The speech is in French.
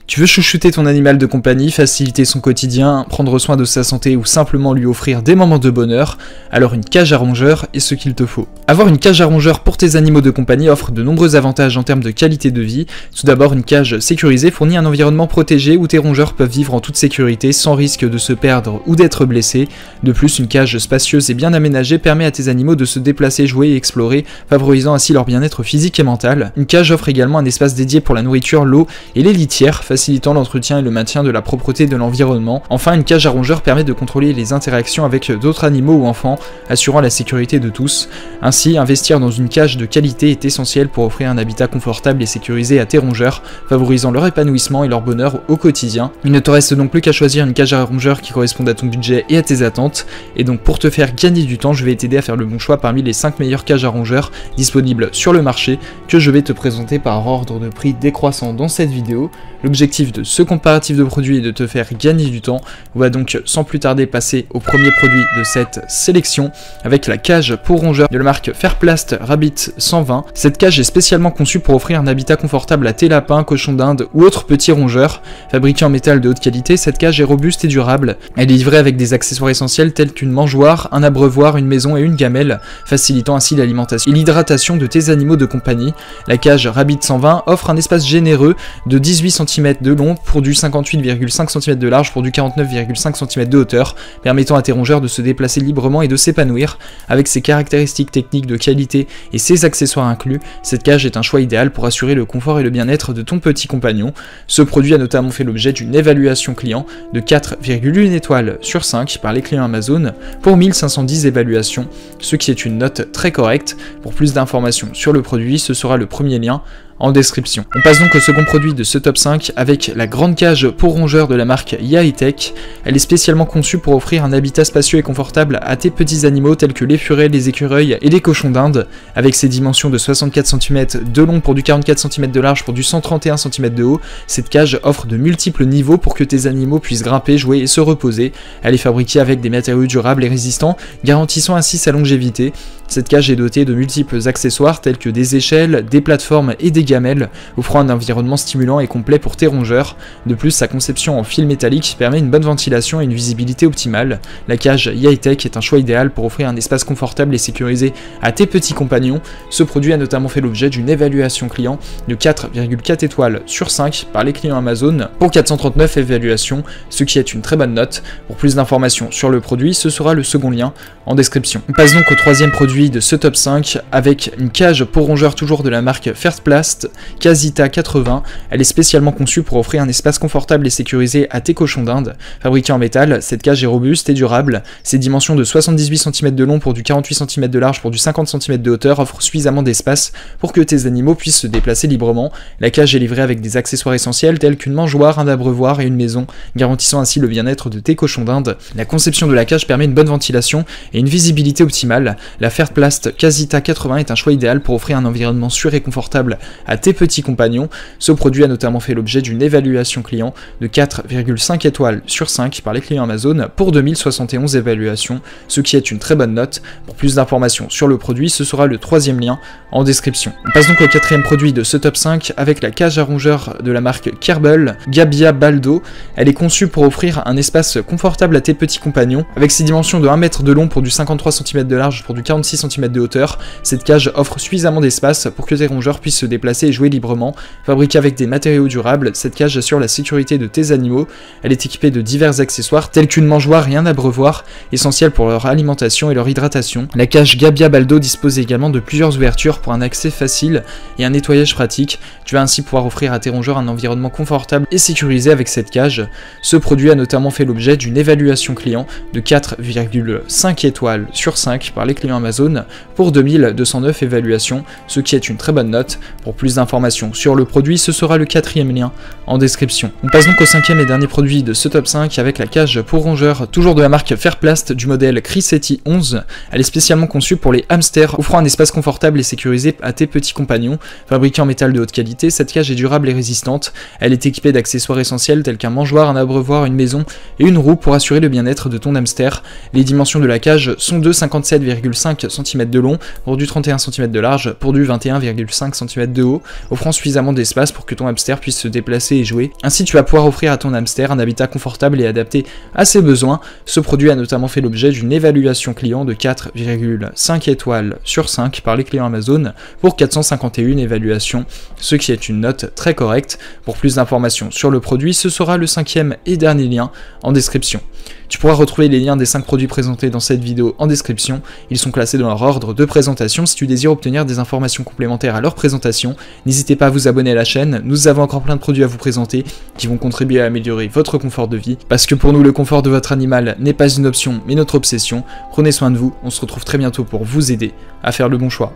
Tu veux chouchouter ton animal de compagnie, faciliter son quotidien, prendre soin de sa santé ou simplement lui offrir des moments de bonheur, alors une cage à rongeurs est ce qu'il te faut. Avoir une cage à rongeurs pour tes animaux de compagnie offre de nombreux avantages en termes de qualité de vie. Tout d'abord, une cage sécurisée fournit un environnement protégé où tes rongeurs peuvent vivre en toute sécurité sans risque de se perdre ou d'être blessés. De plus, une cage spacieuse et bien aménagée permet à tes animaux de se déplacer, jouer et explorer, favorisant ainsi leur bien-être physique et mental. Une cage offre également un espace dédié pour la nourriture, l'eau et les litières, facilitant l'entretien et le maintien de la propreté de l'environnement. Enfin, une cage à rongeurs permet de contrôler les interactions avec d'autres animaux ou enfants, assurant la sécurité de tous. Ainsi, investir dans une cage de qualité est essentiel pour offrir un habitat confortable et sécurisé à tes rongeurs, favorisant leur épanouissement et leur bonheur au quotidien. Il ne te reste donc plus qu'à choisir une cage à rongeurs qui corresponde à ton budget et à tes attentes. Et donc pour te faire gagner du temps, je vais t'aider à faire le bon choix parmi les 5 meilleures cages à rongeurs disponibles sur le marché que je vais te présenter par ordre de prix décroissant dans cette vidéo. L'objectif de ce comparatif de produits est de te faire gagner du temps. On va donc sans plus tarder passer au premier produit de cette sélection avec la cage pour rongeurs de la marque Fairplast Rabbit 120. Cette cage est spécialement conçue pour offrir un habitat confortable à tes lapins, cochons d'Inde ou autres petits rongeurs. Fabriquée en métal de haute qualité, cette cage est robuste et durable. Elle est livrée avec des accessoires essentiels tels qu'une mangeoire, un abreuvoir, une maison et une gamelle, facilitant ainsi l'alimentation et l'hydratation de tes animaux de compagnie. La cage Rabbit 120 offre un espace généreux de 18 cm de long pour du 58,5 cm de large pour du 49,5 cm de hauteur, permettant à tes rongeurs de se déplacer librement et de s'épanouir. Avec ses caractéristiques techniques de qualité et ses accessoires inclus, cette cage est un choix idéal pour assurer le confort et le bien-être de ton petit compagnon. Ce produit a notamment fait l'objet d'une évaluation client de 4,1 étoiles sur 5 par les clients Amazon pour 1510 évaluations, ce qui est une note très correcte. Pour plus d'informations sur le produit, ce sera le premier lien en description. On passe donc au second produit de ce top 5 avec la grande cage pour rongeurs de la marque Yaitech. Elle est spécialement conçue pour offrir un habitat spacieux et confortable à tes petits animaux tels que les furets, les écureuils et les cochons d'Inde. Avec ses dimensions de 64 cm de long pour du 44 cm de large pour du 131 cm de haut, cette cage offre de multiples niveaux pour que tes animaux puissent grimper, jouer et se reposer. Elle est fabriquée avec des matériaux durables et résistants, garantissant ainsi sa longévité. Cette cage est dotée de multiples accessoires tels que des échelles, des plateformes et des gamelles, offrant un environnement stimulant et complet pour tes rongeurs. De plus, sa conception en fil métallique permet une bonne ventilation et une visibilité optimale. La cage Yaitech est un choix idéal pour offrir un espace confortable et sécurisé à tes petits compagnons. Ce produit a notamment fait l'objet d'une évaluation client de 4,4 étoiles sur 5 par les clients Amazon pour 439 évaluations, ce qui est une très bonne note. Pour plus d'informations sur le produit, ce sera le second lien en description. On passe donc au troisième produit de ce top 5 avec une cage pour rongeurs toujours de la marque Fairplast Casita 80. Elle est spécialement conçue pour offrir un espace confortable et sécurisé à tes cochons d'Inde. Fabriquée en métal, cette cage est robuste et durable. Ses dimensions de 78 cm de long pour du 48 cm de large pour du 50 cm de hauteur offrent suffisamment d'espace pour que tes animaux puissent se déplacer librement. La cage est livrée avec des accessoires essentiels tels qu'une mangeoire, un abreuvoir et une maison, garantissant ainsi le bien-être de tes cochons d'Inde. La conception de la cage permet une bonne ventilation et une visibilité optimale. La Fairplast Casita 80 est un choix idéal pour offrir un environnement sûr et confortable à tes petits compagnons. Ce produit a notamment fait l'objet d'une évaluation client de 4,5 étoiles sur 5 par les clients Amazon pour 2071 évaluations, ce qui est une très bonne note. Pour plus d'informations sur le produit, ce sera le troisième lien en description. On passe donc au quatrième produit de ce top 5 avec la cage à rongeurs de la marque Kerbal Gabbia Baldo. Elle est conçue pour offrir un espace confortable à tes petits compagnons. Avec ses dimensions de 1 mètre de long pour du 53 cm de large pour du 46 cm de hauteur, cette cage offre suffisamment d'espace pour que tes rongeurs puissent se déplacer et jouer librement. Fabriquée avec des matériaux durables, cette cage assure la sécurité de tes animaux. Elle est équipée de divers accessoires tels qu'une mangeoire et un abreuvoir, essentiels pour leur alimentation et leur hydratation. La cage Gabbia Baldo dispose également de plusieurs ouvertures pour un accès facile et un nettoyage pratique. Tu vas ainsi pouvoir offrir à tes rongeurs un environnement confortable et sécurisé avec cette cage. Ce produit a notamment fait l'objet d'une évaluation client de 4,5 étoiles sur 5 par les clients Amazon pour 2209 évaluations, ce qui est une très bonne note. Pour plus d'informations sur le produit, ce sera le quatrième lien en description. On passe donc au cinquième et dernier produit de ce top 5 avec la cage pour rongeurs, toujours de la marque Fairplast du modèle Crissetti 11. Elle est spécialement conçue pour les hamsters, offrant un espace confortable et sécurisé à tes petits compagnons. Fabriquée en métal de haute qualité, cette cage est durable et résistante. Elle est équipée d'accessoires essentiels tels qu'un mangeoire, un abreuvoir, une maison et une roue pour assurer le bien-être de ton hamster. Les dimensions de la cage sont de 57,5 cm de long pour du 31 cm de large pour du 21,5 cm de haut, offrant suffisamment d'espace pour que ton hamster puisse se déplacer et jouer. Ainsi, tu vas pouvoir offrir à ton hamster un habitat confortable et adapté à ses besoins. Ce produit a notamment fait l'objet d'une évaluation client de 4,5 étoiles sur 5 par les clients Amazon pour 451 évaluations, ce qui est une note très correcte. Pour plus d'informations sur le produit, ce sera le 5e et dernier lien en description. Tu pourras retrouver les liens des 5 produits présentés dans cette vidéo en description. Ils sont classés dans leur ordre de présentation. Si tu désires obtenir des informations complémentaires à leur présentation, n'hésitez pas à vous abonner à la chaîne. Nous avons encore plein de produits à vous présenter qui vont contribuer à améliorer votre confort de vie. Parce que pour nous, le confort de votre animal n'est pas une option, mais notre obsession. Prenez soin de vous. On se retrouve très bientôt pour vous aider à faire le bon choix.